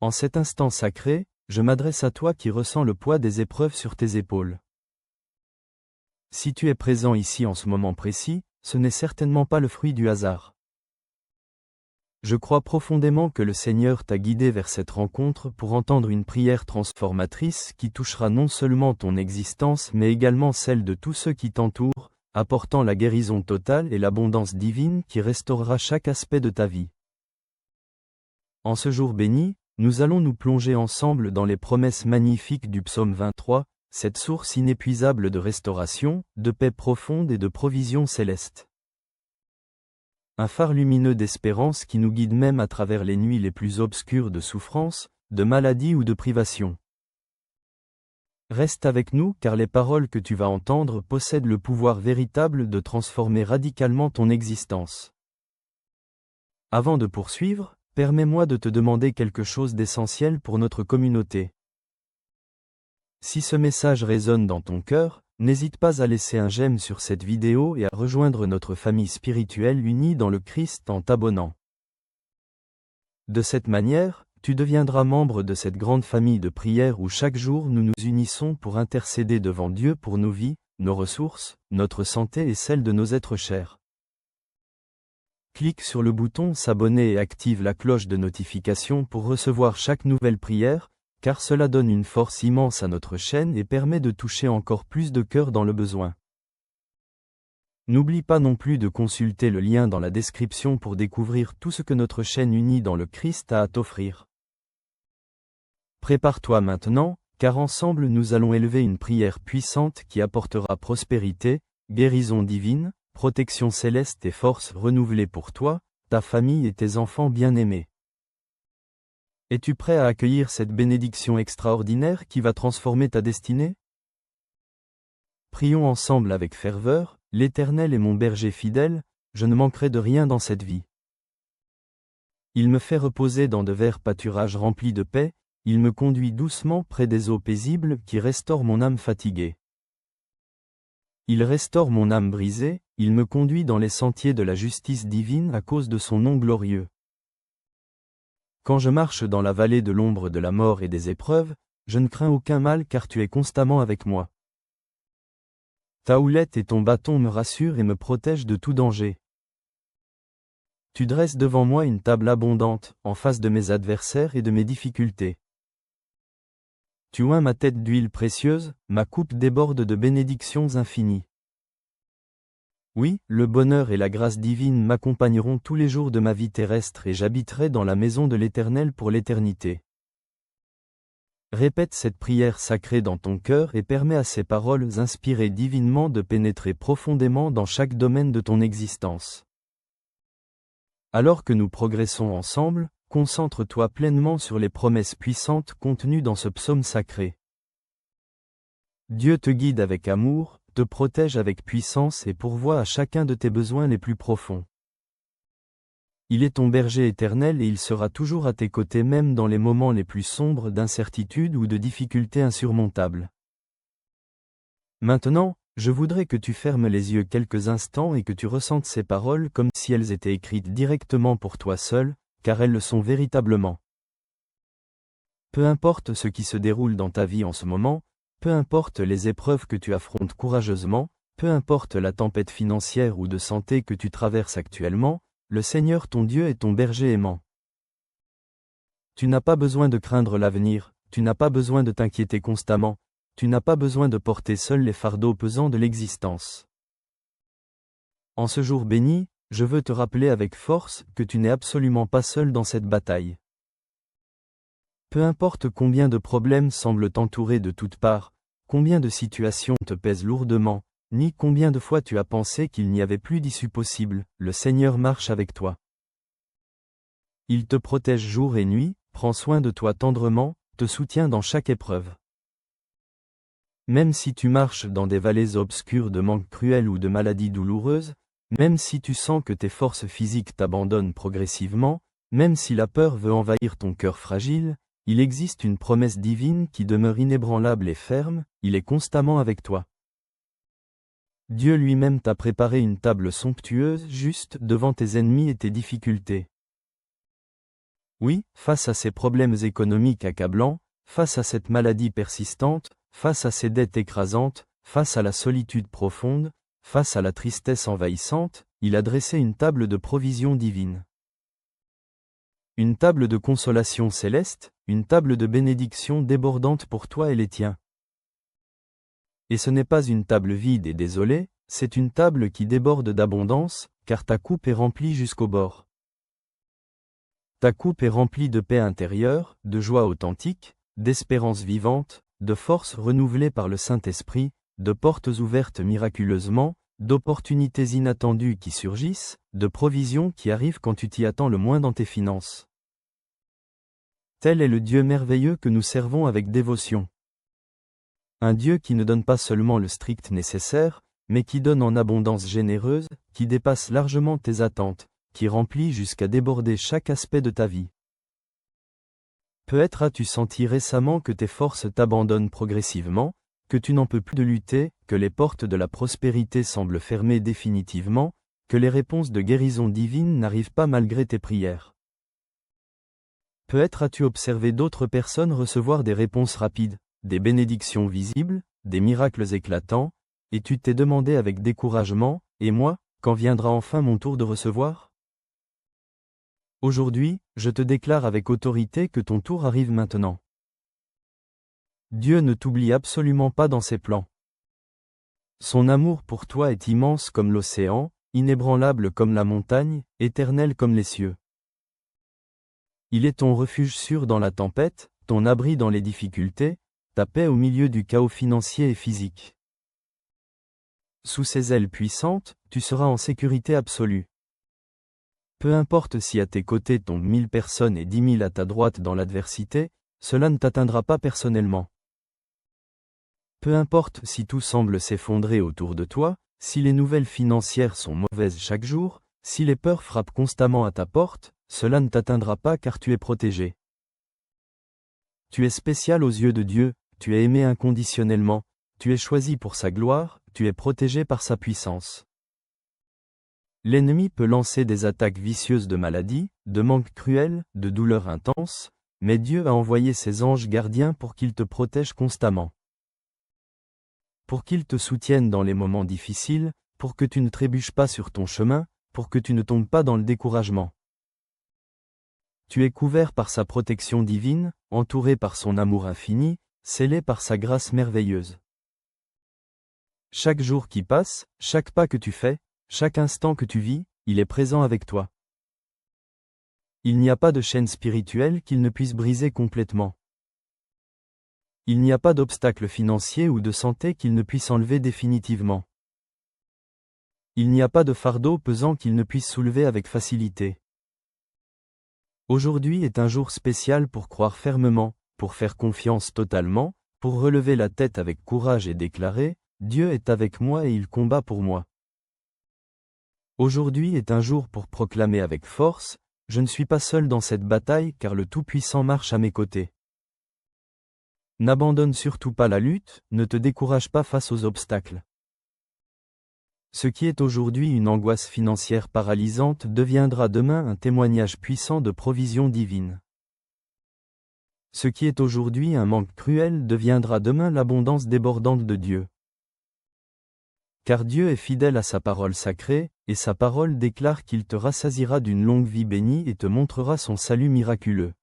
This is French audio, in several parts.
En cet instant sacré, je m'adresse à toi qui ressens le poids des épreuves sur tes épaules. Si tu es présent ici en ce moment précis, ce n'est certainement pas le fruit du hasard. Je crois profondément que le Seigneur t'a guidé vers cette rencontre pour entendre une prière transformatrice qui touchera non seulement ton existence mais également celle de tous ceux qui t'entourent, apportant la guérison totale et l'abondance divine qui restaurera chaque aspect de ta vie. En ce jour béni, nous allons nous plonger ensemble dans les promesses magnifiques du psaume 23, cette source inépuisable de restauration, de paix profonde et de provision céleste. Un phare lumineux d'espérance qui nous guide même à travers les nuits les plus obscures de souffrance, de maladie ou de privation. Reste avec nous car les paroles que tu vas entendre possèdent le pouvoir véritable de transformer radicalement ton existence. Avant de poursuivre, permets-moi de te demander quelque chose d'essentiel pour notre communauté. Si ce message résonne dans ton cœur, n'hésite pas à laisser un j'aime sur cette vidéo et à rejoindre notre famille spirituelle unie dans le Christ en t'abonnant. De cette manière, tu deviendras membre de cette grande famille de prière où chaque jour nous nous unissons pour intercéder devant Dieu pour nos vies, nos ressources, notre santé et celle de nos êtres chers. Clique sur le bouton s'abonner et active la cloche de notification pour recevoir chaque nouvelle prière, car cela donne une force immense à notre chaîne et permet de toucher encore plus de cœurs dans le besoin. N'oublie pas non plus de consulter le lien dans la description pour découvrir tout ce que notre chaîne unie dans le Christ a à t'offrir. Prépare-toi maintenant, car ensemble nous allons élever une prière puissante qui apportera prospérité, guérison divine, protection céleste et force renouvelée pour toi, ta famille et tes enfants bien-aimés. Es-tu prêt à accueillir cette bénédiction extraordinaire qui va transformer ta destinée? Prions ensemble avec ferveur, l'Éternel est mon berger fidèle, je ne manquerai de rien dans cette vie. Il me fait reposer dans de verts pâturages remplis de paix, il me conduit doucement près des eaux paisibles qui restaurent mon âme fatiguée. Il restaure mon âme brisée, il me conduit dans les sentiers de la justice divine à cause de son nom glorieux. Quand je marche dans la vallée de l'ombre de la mort et des épreuves, je ne crains aucun mal car tu es constamment avec moi. Ta houlette et ton bâton me rassurent et me protègent de tout danger. Tu dresses devant moi une table abondante, en face de mes adversaires et de mes difficultés. Tu oins ma tête d'huile précieuse, ma coupe déborde de bénédictions infinies. Oui, le bonheur et la grâce divine m'accompagneront tous les jours de ma vie terrestre et j'habiterai dans la maison de l'Éternel pour l'éternité. Répète cette prière sacrée dans ton cœur et permets à ces paroles inspirées divinement de pénétrer profondément dans chaque domaine de ton existence. Alors que nous progressons ensemble, concentre-toi pleinement sur les promesses puissantes contenues dans ce psaume sacré. Dieu te guide avec amour, te protège avec puissance et pourvoit à chacun de tes besoins les plus profonds. Il est ton berger éternel et il sera toujours à tes côtés même dans les moments les plus sombres d'incertitude ou de difficultés insurmontables. Maintenant, je voudrais que tu fermes les yeux quelques instants et que tu ressentes ces paroles comme si elles étaient écrites directement pour toi seul, car elles le sont véritablement. Peu importe ce qui se déroule dans ta vie en ce moment, peu importe les épreuves que tu affrontes courageusement, peu importe la tempête financière ou de santé que tu traverses actuellement, le Seigneur ton Dieu est ton berger aimant. Tu n'as pas besoin de craindre l'avenir, tu n'as pas besoin de t'inquiéter constamment, tu n'as pas besoin de porter seul les fardeaux pesants de l'existence. En ce jour béni, je veux te rappeler avec force que tu n'es absolument pas seul dans cette bataille. Peu importe combien de problèmes semblent t'entourer de toutes parts, combien de situations te pèsent lourdement, ni combien de fois tu as pensé qu'il n'y avait plus d'issue possible, le Seigneur marche avec toi. Il te protège jour et nuit, prend soin de toi tendrement, te soutient dans chaque épreuve. Même si tu marches dans des vallées obscures de manque cruel ou de maladies douloureuses, même si tu sens que tes forces physiques t'abandonnent progressivement, même si la peur veut envahir ton cœur fragile, il existe une promesse divine qui demeure inébranlable et ferme, il est constamment avec toi. Dieu lui-même t'a préparé une table somptueuse juste devant tes ennemis et tes difficultés. Oui, face à ces problèmes économiques accablants, face à cette maladie persistante, face à ces dettes écrasantes, face à la solitude profonde, face à la tristesse envahissante, il a dressé une table de provision divine. Une table de consolation céleste, une table de bénédiction débordante pour toi et les tiens. Et ce n'est pas une table vide et désolée, c'est une table qui déborde d'abondance, car ta coupe est remplie jusqu'au bord. Ta coupe est remplie de paix intérieure, de joie authentique, d'espérance vivante, de force renouvelée par le Saint-Esprit, de portes ouvertes miraculeusement, d'opportunités inattendues qui surgissent, de provisions qui arrivent quand tu t'y attends le moins dans tes finances. Tel est le Dieu merveilleux que nous servons avec dévotion. Un Dieu qui ne donne pas seulement le strict nécessaire, mais qui donne en abondance généreuse, qui dépasse largement tes attentes, qui remplit jusqu'à déborder chaque aspect de ta vie. Peut-être as-tu senti récemment que tes forces t'abandonnent progressivement, que tu n'en peux plus de lutter, que les portes de la prospérité semblent fermées définitivement, que les réponses de guérison divine n'arrivent pas malgré tes prières. Peut-être as-tu observé d'autres personnes recevoir des réponses rapides, des bénédictions visibles, des miracles éclatants, et tu t'es demandé avec découragement, « Et moi, quand viendra enfin mon tour de recevoir ?» Aujourd'hui, je te déclare avec autorité que ton tour arrive maintenant. Dieu ne t'oublie absolument pas dans ses plans. Son amour pour toi est immense comme l'océan, inébranlable comme la montagne, éternel comme les cieux. Il est ton refuge sûr dans la tempête, ton abri dans les difficultés, ta paix au milieu du chaos financier et physique. Sous ses ailes puissantes, tu seras en sécurité absolue. Peu importe si à tes côtés tombent 1000 personnes et 10 000 à ta droite dans l'adversité, cela ne t'atteindra pas personnellement. Peu importe si tout semble s'effondrer autour de toi, si les nouvelles financières sont mauvaises chaque jour, si les peurs frappent constamment à ta porte, cela ne t'atteindra pas car tu es protégé. Tu es spécial aux yeux de Dieu, tu es aimé inconditionnellement, tu es choisi pour sa gloire, tu es protégé par sa puissance. L'ennemi peut lancer des attaques vicieuses de maladie, de manque cruel, de douleurs intenses, mais Dieu a envoyé ses anges gardiens pour qu'ils te protègent constamment. Pour qu'ils te soutiennent dans les moments difficiles, pour que tu ne trébuches pas sur ton chemin, pour que tu ne tombes pas dans le découragement. Tu es couvert par sa protection divine, entouré par son amour infini, scellé par sa grâce merveilleuse. Chaque jour qui passe, chaque pas que tu fais, chaque instant que tu vis, il est présent avec toi. Il n'y a pas de chaîne spirituelle qu'il ne puisse briser complètement. Il n'y a pas d'obstacle financier ou de santé qu'il ne puisse enlever définitivement. Il n'y a pas de fardeau pesant qu'il ne puisse soulever avec facilité. Aujourd'hui est un jour spécial pour croire fermement, pour faire confiance totalement, pour relever la tête avec courage et déclarer « Dieu est avec moi et il combat pour moi ». Aujourd'hui est un jour pour proclamer avec force « Je ne suis pas seul dans cette bataille car le Tout-Puissant marche à mes côtés ». N'abandonne surtout pas la lutte, ne te décourage pas face aux obstacles. Ce qui est aujourd'hui une angoisse financière paralysante deviendra demain un témoignage puissant de provision divine. Ce qui est aujourd'hui un manque cruel deviendra demain l'abondance débordante de Dieu. Car Dieu est fidèle à sa parole sacrée, et sa parole déclare qu'il te rassasiera d'une longue vie bénie et te montrera son salut miraculeux.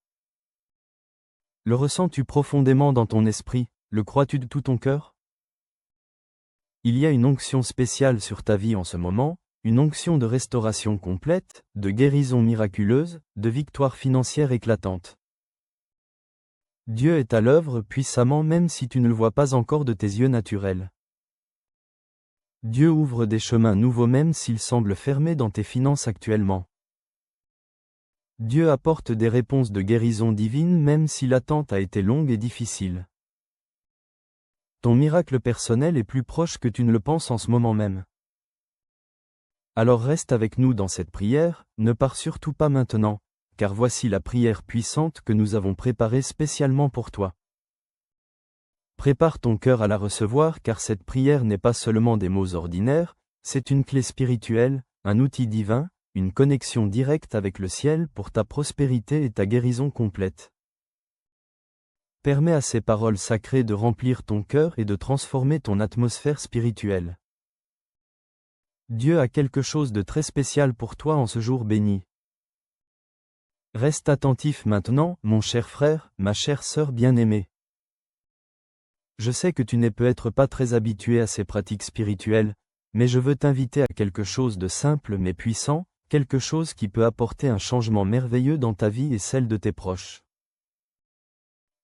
Le ressens-tu profondément dans ton esprit, le crois-tu de tout ton cœur ? Il y a une onction spéciale sur ta vie en ce moment, une onction de restauration complète, de guérison miraculeuse, de victoire financière éclatante. Dieu est à l'œuvre puissamment même si tu ne le vois pas encore de tes yeux naturels. Dieu ouvre des chemins nouveaux même s'ils semblent fermés dans tes finances actuellement. Dieu apporte des réponses de guérison divine même si l'attente a été longue et difficile. Ton miracle personnel est plus proche que tu ne le penses en ce moment même. Alors reste avec nous dans cette prière, ne pars surtout pas maintenant, car voici la prière puissante que nous avons préparée spécialement pour toi. Prépare ton cœur à la recevoir car cette prière n'est pas seulement des mots ordinaires, c'est une clé spirituelle, un outil divin, une connexion directe avec le ciel pour ta prospérité et ta guérison complète. Permets à ces paroles sacrées de remplir ton cœur et de transformer ton atmosphère spirituelle. Dieu a quelque chose de très spécial pour toi en ce jour béni. Reste attentif maintenant, mon cher frère, ma chère sœur bien-aimée. Je sais que tu n'es peut-être pas très habitué à ces pratiques spirituelles, mais je veux t'inviter à quelque chose de simple mais puissant, quelque chose qui peut apporter un changement merveilleux dans ta vie et celle de tes proches.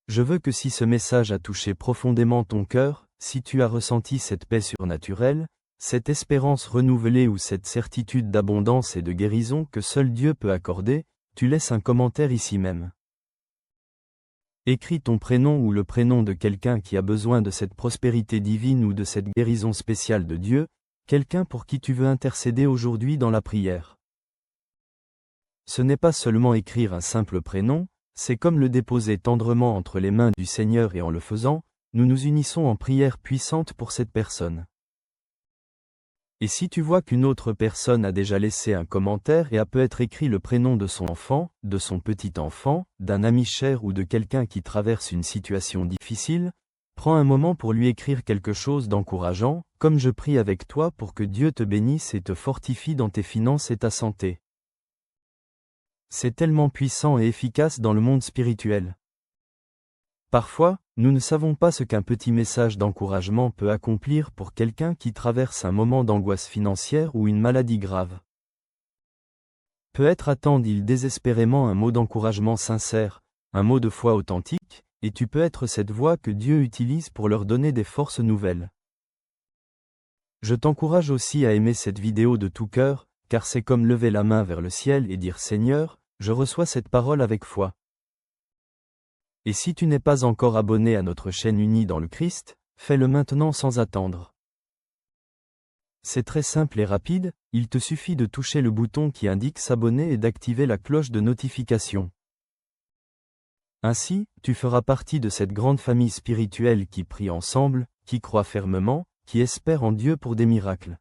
Je veux que si ce message a touché profondément ton cœur, si tu as ressenti cette paix surnaturelle, cette espérance renouvelée ou cette certitude d'abondance et de guérison que seul Dieu peut accorder, tu laisses un commentaire ici même. Écris ton prénom ou le prénom de quelqu'un qui a besoin de cette prospérité divine ou de cette guérison spéciale de Dieu, quelqu'un pour qui tu veux intercéder aujourd'hui dans la prière. Ce n'est pas seulement écrire un simple prénom, c'est comme le déposer tendrement entre les mains du Seigneur et en le faisant, nous nous unissons en prière puissante pour cette personne. Et si tu vois qu'une autre personne a déjà laissé un commentaire et a peut-être écrit le prénom de son enfant, de son petit-enfant, d'un ami cher ou de quelqu'un qui traverse une situation difficile, prends un moment pour lui écrire quelque chose d'encourageant, comme je prie avec toi pour que Dieu te bénisse et te fortifie dans tes finances et ta santé. C'est tellement puissant et efficace dans le monde spirituel. Parfois, nous ne savons pas ce qu'un petit message d'encouragement peut accomplir pour quelqu'un qui traverse un moment d'angoisse financière ou une maladie grave. Peut-être attend-il désespérément un mot d'encouragement sincère, un mot de foi authentique, et tu peux être cette voix que Dieu utilise pour leur donner des forces nouvelles. Je t'encourage aussi à aimer cette vidéo de tout cœur, car c'est comme lever la main vers le ciel et dire Seigneur, je reçois cette parole avec foi. Et si tu n'es pas encore abonné à notre chaîne Unie dans le Christ, fais-le maintenant sans attendre. C'est très simple et rapide, il te suffit de toucher le bouton qui indique s'abonner et d'activer la cloche de notification. Ainsi, tu feras partie de cette grande famille spirituelle qui prie ensemble, qui croit fermement, qui espère en Dieu pour des miracles.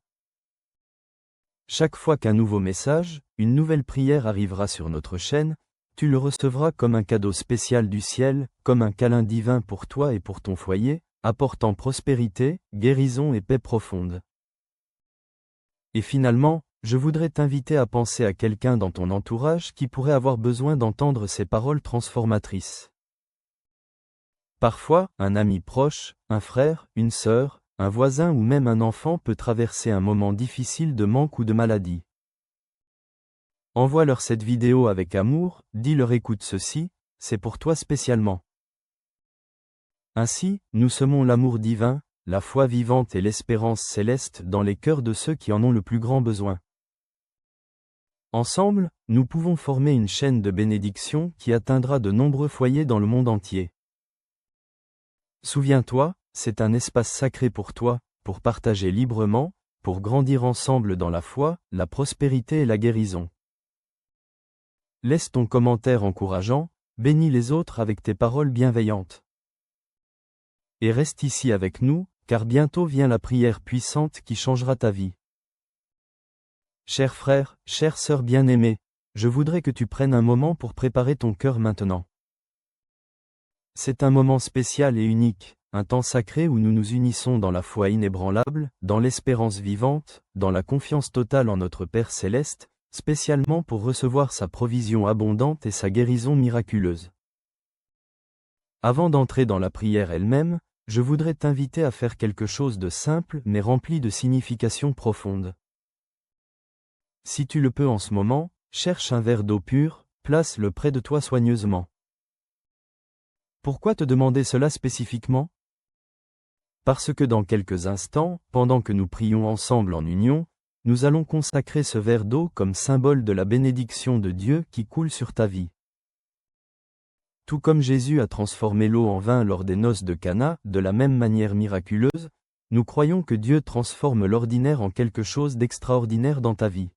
Chaque fois qu'un nouveau message, une nouvelle prière arrivera sur notre chaîne, tu le recevras comme un cadeau spécial du ciel, comme un câlin divin pour toi et pour ton foyer, apportant prospérité, guérison et paix profonde. Et finalement, je voudrais t'inviter à penser à quelqu'un dans ton entourage qui pourrait avoir besoin d'entendre ces paroles transformatrices. Parfois, un ami proche, un frère, une sœur, un voisin ou même un enfant peut traverser un moment difficile de manque ou de maladie. Envoie-leur cette vidéo avec amour, dis-leur écoute ceci, c'est pour toi spécialement. Ainsi, nous semons l'amour divin, la foi vivante et l'espérance céleste dans les cœurs de ceux qui en ont le plus grand besoin. Ensemble, nous pouvons former une chaîne de bénédiction qui atteindra de nombreux foyers dans le monde entier. Souviens-toi, c'est un espace sacré pour toi, pour partager librement, pour grandir ensemble dans la foi, la prospérité et la guérison. Laisse ton commentaire encourageant, bénis les autres avec tes paroles bienveillantes. Et reste ici avec nous, car bientôt vient la prière puissante qui changera ta vie. Cher frère, chère sœur bien-aimée, je voudrais que tu prennes un moment pour préparer ton cœur maintenant. C'est un moment spécial et unique, un temps sacré où nous nous unissons dans la foi inébranlable, dans l'espérance vivante, dans la confiance totale en notre Père céleste, spécialement pour recevoir sa provision abondante et sa guérison miraculeuse. Avant d'entrer dans la prière elle-même, je voudrais t'inviter à faire quelque chose de simple mais rempli de signification profonde. Si tu le peux en ce moment, cherche un verre d'eau pure, place-le près de toi soigneusement. Pourquoi te demander cela spécifiquement ? Parce que dans quelques instants, pendant que nous prions ensemble en union, nous allons consacrer ce verre d'eau comme symbole de la bénédiction de Dieu qui coule sur ta vie. Tout comme Jésus a transformé l'eau en vin lors des noces de Cana, de la même manière miraculeuse, nous croyons que Dieu transforme l'ordinaire en quelque chose d'extraordinaire dans ta vie.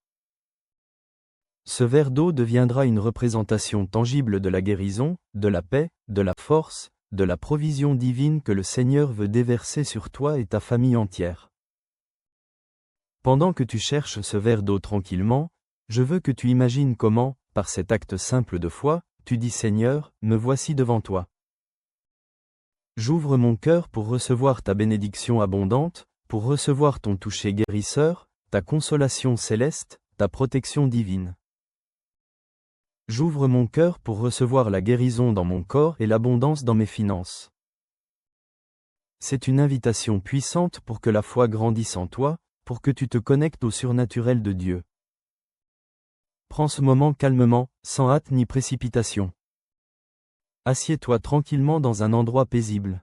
Ce verre d'eau deviendra une représentation tangible de la guérison, de la paix, de la force, de la provision divine que le Seigneur veut déverser sur toi et ta famille entière. Pendant que tu cherches ce verre d'eau tranquillement, Je veux que tu imagines comment, par cet acte simple de foi, tu dis Seigneur, me voici devant toi. J'ouvre mon cœur pour recevoir ta bénédiction abondante, pour recevoir ton toucher guérisseur, ta consolation céleste, ta protection divine. J'ouvre mon cœur pour recevoir la guérison dans mon corps et l'abondance dans mes finances. C'est une invitation puissante pour que la foi grandisse en toi, pour que tu te connectes au surnaturel de Dieu. Prends ce moment calmement, sans hâte ni précipitation. Assieds-toi tranquillement dans un endroit paisible.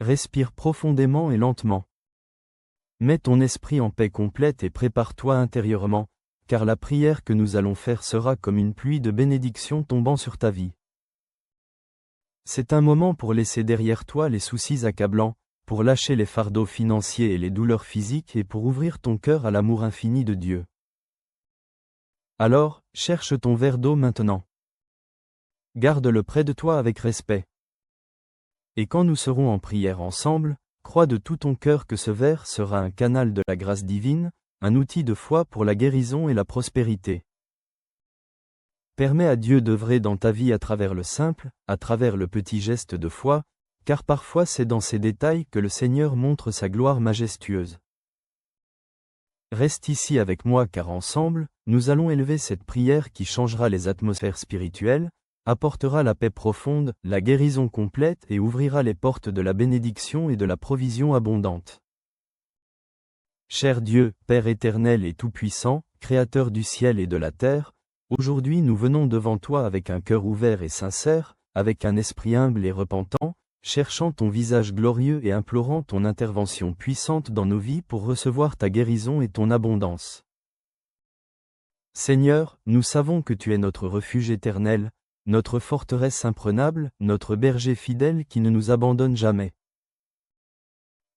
Respire profondément et lentement. Mets ton esprit en paix complète et prépare-toi intérieurement, car la prière que nous allons faire sera comme une pluie de bénédictions tombant sur ta vie. C'est un moment pour laisser derrière toi les soucis accablants, pour lâcher les fardeaux financiers et les douleurs physiques et pour ouvrir ton cœur à l'amour infini de Dieu. Alors, cherche ton verre d'eau maintenant. Garde-le près de toi avec respect. Et quand nous serons en prière ensemble, crois de tout ton cœur que ce verre sera un canal de la grâce divine, un outil de foi pour la guérison et la prospérité. Permets à Dieu d'œuvrer dans ta vie à travers le simple, à travers le petit geste de foi, car parfois c'est dans ces détails que le Seigneur montre sa gloire majestueuse. Reste ici avec moi car ensemble, nous allons élever cette prière qui changera les atmosphères spirituelles, apportera la paix profonde, la guérison complète et ouvrira les portes de la bénédiction et de la provision abondante. Cher Dieu, Père éternel et tout-puissant, Créateur du ciel et de la terre, aujourd'hui nous venons devant toi avec un cœur ouvert et sincère, avec un esprit humble et repentant, cherchant ton visage glorieux et implorant ton intervention puissante dans nos vies pour recevoir ta guérison et ton abondance. Seigneur, nous savons que tu es notre refuge éternel, notre forteresse imprenable, notre berger fidèle qui ne nous abandonne jamais.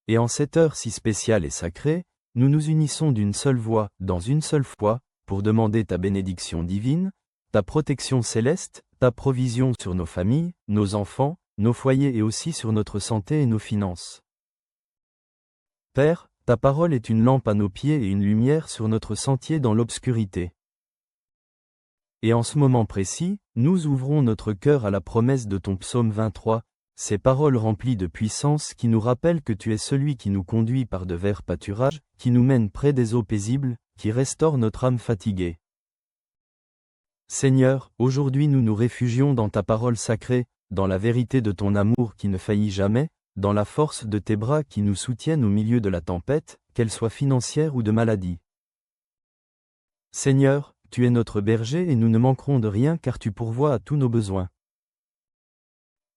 Et en cette heure si spéciale et sacrée, nous nous unissons d'une seule voix, dans une seule foi, pour demander ta bénédiction divine, ta protection céleste, ta provision sur nos familles, nos enfants, nos foyers et aussi sur notre santé et nos finances. Père, ta parole est une lampe à nos pieds et une lumière sur notre sentier dans l'obscurité. Et en ce moment précis, nous ouvrons notre cœur à la promesse de ton psaume 23, ces paroles remplies de puissance qui nous rappellent que tu es celui qui nous conduit par de verts pâturages, qui nous mène près des eaux paisibles, qui restaure notre âme fatiguée. Seigneur, aujourd'hui nous nous réfugions dans ta parole sacrée, dans la vérité de ton amour qui ne faillit jamais, dans la force de tes bras qui nous soutiennent au milieu de la tempête, qu'elle soit financière ou de maladie. Seigneur, tu es notre berger et nous ne manquerons de rien car tu pourvois à tous nos besoins.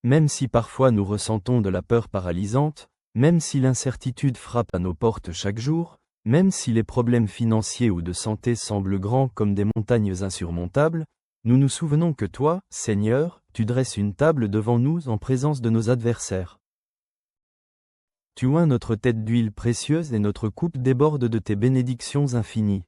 Même si parfois nous ressentons de la peur paralysante, même si l'incertitude frappe à nos portes chaque jour, même si les problèmes financiers ou de santé semblent grands comme des montagnes insurmontables, nous nous souvenons que toi, Seigneur, tu dresses une table devant nous en présence de nos adversaires. Tu oins notre tête d'huile précieuse et notre coupe déborde de tes bénédictions infinies.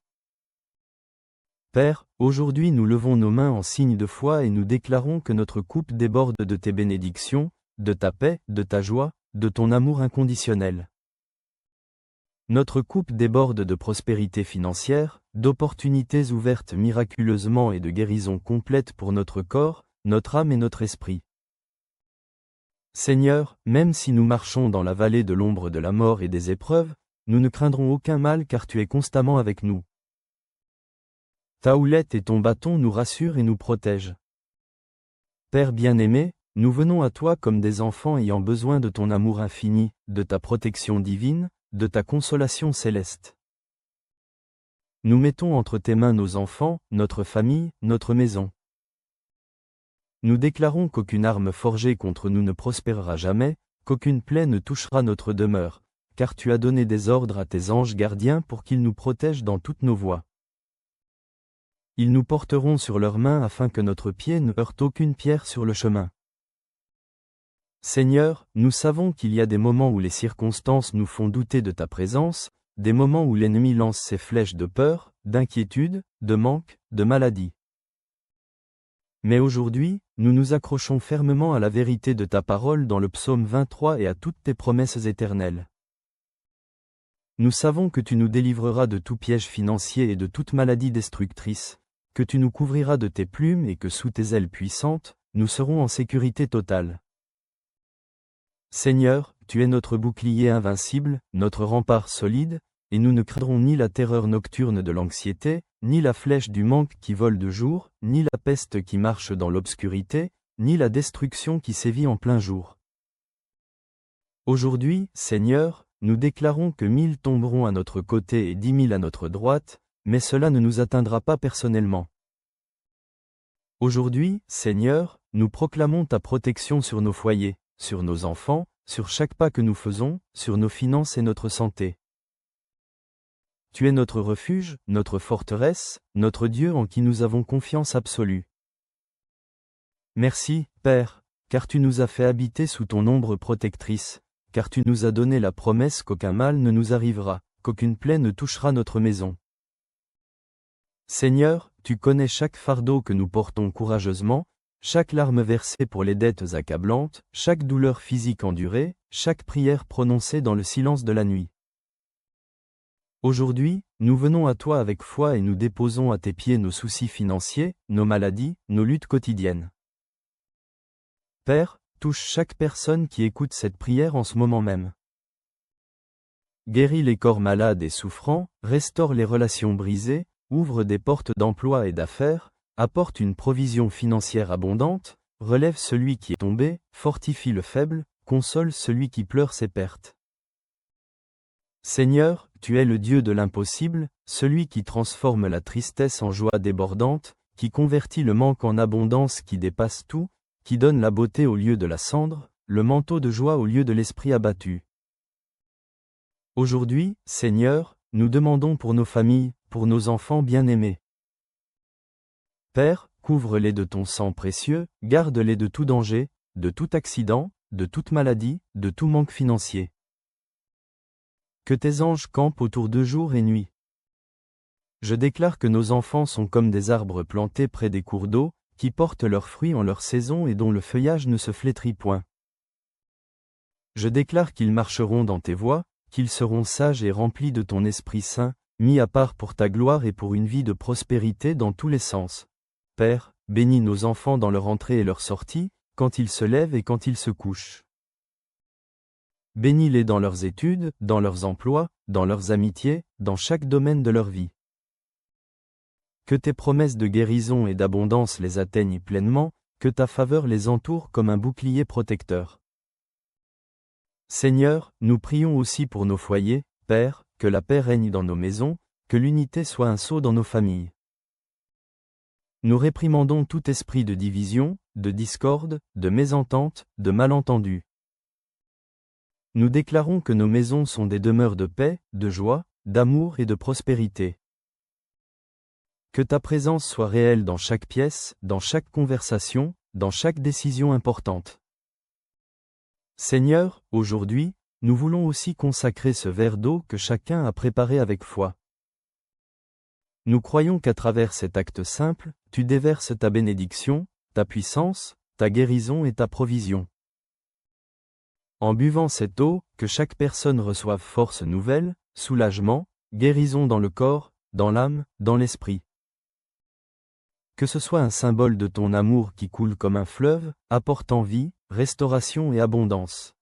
Père, aujourd'hui nous levons nos mains en signe de foi et nous déclarons que notre coupe déborde de tes bénédictions, de ta paix, de ta joie, de ton amour inconditionnel. Notre coupe déborde de prospérité financière, d'opportunités ouvertes miraculeusement et de guérison complète pour notre corps, notre âme et notre esprit. Seigneur, même si nous marchons dans la vallée de l'ombre de la mort et des épreuves, nous ne craindrons aucun mal car tu es constamment avec nous. Ta houlette et ton bâton nous rassurent et nous protègent. Père bien-aimé, nous venons à toi comme des enfants ayant besoin de ton amour infini, de ta protection divine, de ta consolation céleste. Nous mettons entre tes mains nos enfants, notre famille, notre maison. Nous déclarons qu'aucune arme forgée contre nous ne prospérera jamais, qu'aucune plaie ne touchera notre demeure, car tu as donné des ordres à tes anges gardiens pour qu'ils nous protègent dans toutes nos voies. Ils nous porteront sur leurs mains afin que notre pied ne heurte aucune pierre sur le chemin. Seigneur, nous savons qu'il y a des moments où les circonstances nous font douter de ta présence, des moments où l'ennemi lance ses flèches de peur, d'inquiétude, de manque, de maladie. Mais aujourd'hui, nous nous accrochons fermement à la vérité de ta parole dans le psaume 23 et à toutes tes promesses éternelles. Nous savons que tu nous délivreras de tout piège financier et de toute maladie destructrice, que tu nous couvriras de tes plumes et que sous tes ailes puissantes, nous serons en sécurité totale. Seigneur, tu es notre bouclier invincible, notre rempart solide, et nous ne craindrons ni la terreur nocturne de l'anxiété, ni la flèche du manque qui vole de jour, ni la peste qui marche dans l'obscurité, ni la destruction qui sévit en plein jour. Aujourd'hui, Seigneur, nous déclarons que 1000 tomberont à notre côté et 10 000 à notre droite, mais cela ne nous atteindra pas personnellement. Aujourd'hui, Seigneur, nous proclamons ta protection sur nos foyers, sur nos enfants, sur chaque pas que nous faisons, sur nos finances et notre santé. Tu es notre refuge, notre forteresse, notre Dieu en qui nous avons confiance absolue. Merci, Père, car tu nous as fait habiter sous ton ombre protectrice, car tu nous as donné la promesse qu'aucun mal ne nous arrivera, qu'aucune plaie ne touchera notre maison. Seigneur, tu connais chaque fardeau que nous portons courageusement, chaque larme versée pour les dettes accablantes, chaque douleur physique endurée, chaque prière prononcée dans le silence de la nuit. Aujourd'hui, nous venons à toi avec foi et nous déposons à tes pieds nos soucis financiers, nos maladies, nos luttes quotidiennes. Père, touche chaque personne qui écoute cette prière en ce moment même. Guéris les corps malades et souffrants, restaure les relations brisées, ouvre des portes d'emploi et d'affaires, apporte une provision financière abondante, relève celui qui est tombé, fortifie le faible, console celui qui pleure ses pertes. Seigneur, tu es le Dieu de l'impossible, celui qui transforme la tristesse en joie débordante, qui convertit le manque en abondance qui dépasse tout, qui donne la beauté au lieu de la cendre, le manteau de joie au lieu de l'esprit abattu. Aujourd'hui, Seigneur, nous demandons pour nos familles, pour nos enfants bien-aimés. Père, couvre-les de ton sang précieux, garde-les de tout danger, de tout accident, de toute maladie, de tout manque financier. Que tes anges campent autour d'eux jour et nuit. Je déclare que nos enfants sont comme des arbres plantés près des cours d'eau, qui portent leurs fruits en leur saison et dont le feuillage ne se flétrit point. Je déclare qu'ils marcheront dans tes voies, qu'ils seront sages et remplis de ton Esprit Saint, mis à part pour ta gloire et pour une vie de prospérité dans tous les sens. Père, bénis nos enfants dans leur entrée et leur sortie, quand ils se lèvent et quand ils se couchent. Bénis-les dans leurs études, dans leurs emplois, dans leurs amitiés, dans chaque domaine de leur vie. Que tes promesses de guérison et d'abondance les atteignent pleinement, que ta faveur les entoure comme un bouclier protecteur. Seigneur, nous prions aussi pour nos foyers, Père, que la paix règne dans nos maisons, que l'unité soit un sceau dans nos familles. Nous réprimandons tout esprit de division, de discorde, de mésentente, de malentendu. Nous déclarons que nos maisons sont des demeures de paix, de joie, d'amour et de prospérité. Que ta présence soit réelle dans chaque pièce, dans chaque conversation, dans chaque décision importante. Seigneur, aujourd'hui, nous voulons aussi consacrer ce verre d'eau que chacun a préparé avec foi. Nous croyons qu'à travers cet acte simple, tu déverses ta bénédiction, ta puissance, ta guérison et ta provision. En buvant cette eau, que chaque personne reçoive force nouvelle, soulagement, guérison dans le corps, dans l'âme, dans l'esprit. Que ce soit un symbole de ton amour qui coule comme un fleuve, apportant vie, restauration et abondance.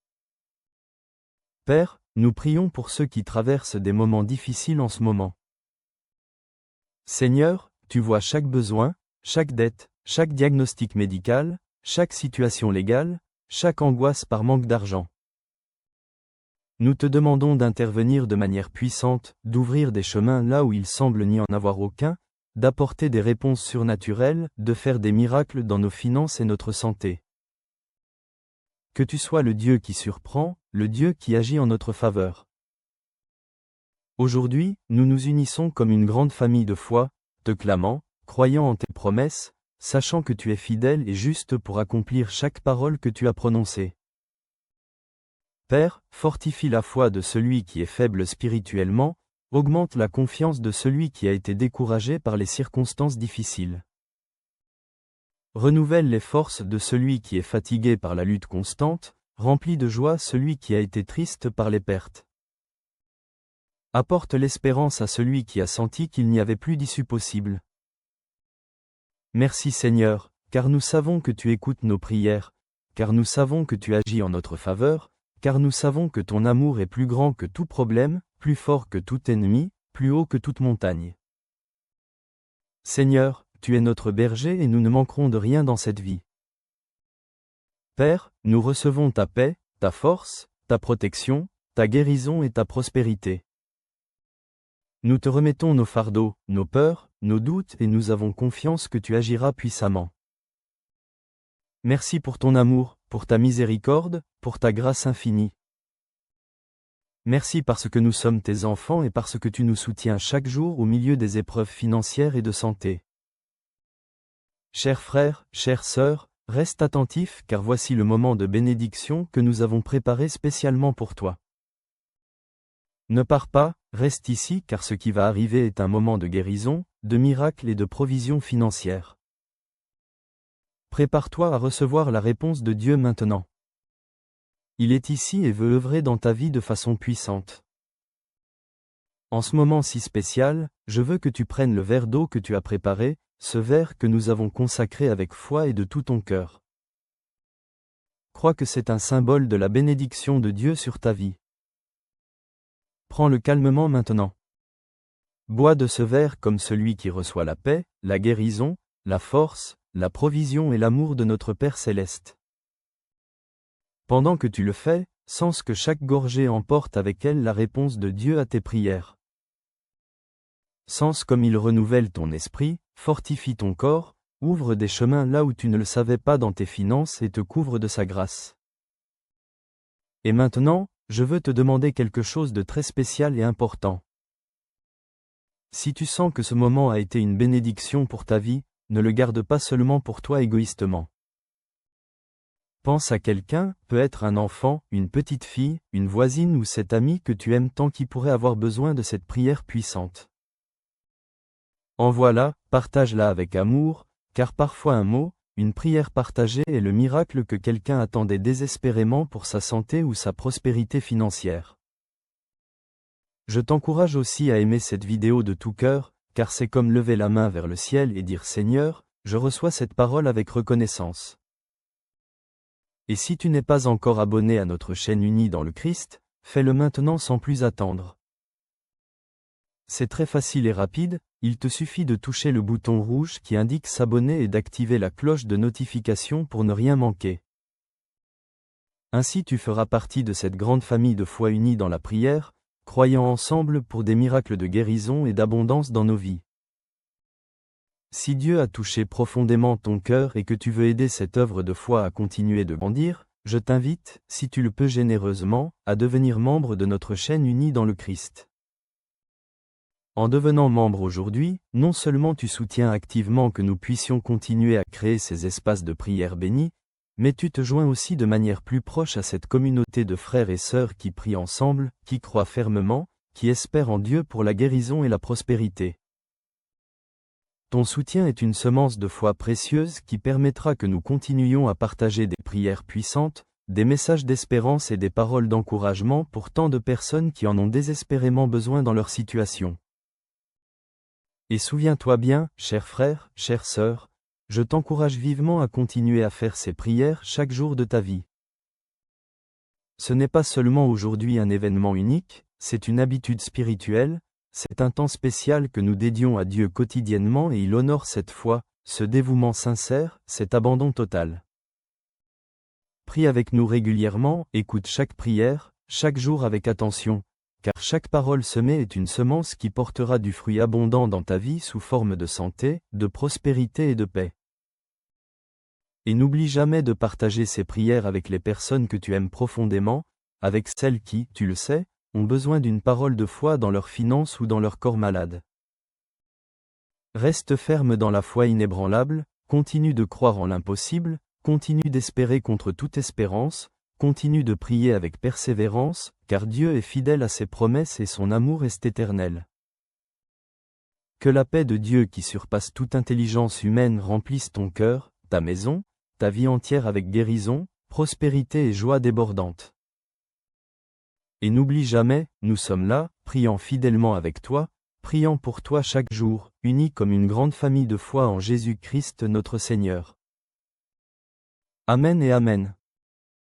Père, nous prions pour ceux qui traversent des moments difficiles en ce moment. Seigneur, tu vois chaque besoin, chaque dette, chaque diagnostic médical, chaque situation légale, chaque angoisse par manque d'argent. Nous te demandons d'intervenir de manière puissante, d'ouvrir des chemins là où il semble n'y en avoir aucun, d'apporter des réponses surnaturelles, de faire des miracles dans nos finances et notre santé. Que tu sois le Dieu qui surprend, le Dieu qui agit en notre faveur. Aujourd'hui, nous nous unissons comme une grande famille de foi, te clamant, croyant en tes promesses, sachant que tu es fidèle et juste pour accomplir chaque parole que tu as prononcée. Père, fortifie la foi de celui qui est faible spirituellement, augmente la confiance de celui qui a été découragé par les circonstances difficiles. Renouvelle les forces de celui qui est fatigué par la lutte constante, remplis de joie celui qui a été triste par les pertes. Apporte l'espérance à celui qui a senti qu'il n'y avait plus d'issue possible. Merci Seigneur, car nous savons que tu écoutes nos prières, car nous savons que tu agis en notre faveur, car nous savons que ton amour est plus grand que tout problème, plus fort que tout ennemi, plus haut que toute montagne. Seigneur, tu es notre berger et nous ne manquerons de rien dans cette vie. Père, nous recevons ta paix, ta force, ta protection, ta guérison et ta prospérité. Nous te remettons nos fardeaux, nos peurs, nos doutes et nous avons confiance que tu agiras puissamment. Merci pour ton amour, pour ta miséricorde, pour ta grâce infinie. Merci parce que nous sommes tes enfants et parce que tu nous soutiens chaque jour au milieu des épreuves financières et de santé. Chers frères, chères sœurs, reste attentif car voici le moment de bénédiction que nous avons préparé spécialement pour toi. Ne pars pas, reste ici car ce qui va arriver est un moment de guérison, de miracle et de provision financière. Prépare-toi à recevoir la réponse de Dieu maintenant. Il est ici et veut œuvrer dans ta vie de façon puissante. En ce moment si spécial, je veux que tu prennes le verre d'eau que tu as préparé, ce verre que nous avons consacré avec foi et de tout ton cœur. Crois que c'est un symbole de la bénédiction de Dieu sur ta vie. Prends-le calmement maintenant. Bois de ce verre comme celui qui reçoit la paix, la guérison, la force, la provision et l'amour de notre Père céleste. Pendant que tu le fais, sens que chaque gorgée emporte avec elle la réponse de Dieu à tes prières. Sens comme il renouvelle ton esprit, fortifie ton corps, ouvre des chemins là où tu ne le savais pas dans tes finances et te couvre de sa grâce. Et maintenant, je veux te demander quelque chose de très spécial et important. Si tu sens que ce moment a été une bénédiction pour ta vie, ne le garde pas seulement pour toi égoïstement. Pense à quelqu'un, peut être un enfant, une petite fille, une voisine ou cet ami que tu aimes tant qui pourrait avoir besoin de cette prière puissante. Envoie-la, partage-la avec amour, car parfois un mot, une prière partagée est le miracle que quelqu'un attendait désespérément pour sa santé ou sa prospérité financière. Je t'encourage aussi à aimer cette vidéo de tout cœur, car c'est comme lever la main vers le ciel et dire Seigneur, je reçois cette parole avec reconnaissance. Et si tu n'es pas encore abonné à notre chaîne Unie dans le Christ, fais-le maintenant sans plus attendre. C'est très facile et rapide, il te suffit de toucher le bouton rouge qui indique s'abonner et d'activer la cloche de notification pour ne rien manquer. Ainsi tu feras partie de cette grande famille de foi unie dans la prière, croyant ensemble pour des miracles de guérison et d'abondance dans nos vies. Si Dieu a touché profondément ton cœur et que tu veux aider cette œuvre de foi à continuer de grandir, je t'invite, si tu le peux généreusement, à devenir membre de notre chaîne Unie dans le Christ. En devenant membre aujourd'hui, non seulement tu soutiens activement que nous puissions continuer à créer ces espaces de prière bénis, mais tu te joins aussi de manière plus proche à cette communauté de frères et sœurs qui prient ensemble, qui croient fermement, qui espèrent en Dieu pour la guérison et la prospérité. Ton soutien est une semence de foi précieuse qui permettra que nous continuions à partager des prières puissantes, des messages d'espérance et des paroles d'encouragement pour tant de personnes qui en ont désespérément besoin dans leur situation. Et souviens-toi bien, cher frère, chère sœur, je t'encourage vivement à continuer à faire ces prières chaque jour de ta vie. Ce n'est pas seulement aujourd'hui un événement unique, c'est une habitude spirituelle, c'est un temps spécial que nous dédions à Dieu quotidiennement et il honore cette foi, ce dévouement sincère, cet abandon total. Prie avec nous régulièrement, écoute chaque prière, chaque jour avec attention, car chaque parole semée est une semence qui portera du fruit abondant dans ta vie sous forme de santé, de prospérité et de paix. Et n'oublie jamais de partager ces prières avec les personnes que tu aimes profondément, avec celles qui, tu le sais, ont besoin d'une parole de foi dans leurs finances ou dans leur corps malade. Reste ferme dans la foi inébranlable, continue de croire en l'impossible, continue d'espérer contre toute espérance, continue de prier avec persévérance, car Dieu est fidèle à ses promesses et son amour est éternel. Que la paix de Dieu qui surpasse toute intelligence humaine remplisse ton cœur, ta maison, ta vie entière avec guérison, prospérité et joie débordante. Et n'oublie jamais, nous sommes là, priant fidèlement avec toi, priant pour toi chaque jour, unis comme une grande famille de foi en Jésus-Christ notre Seigneur. Amen et Amen.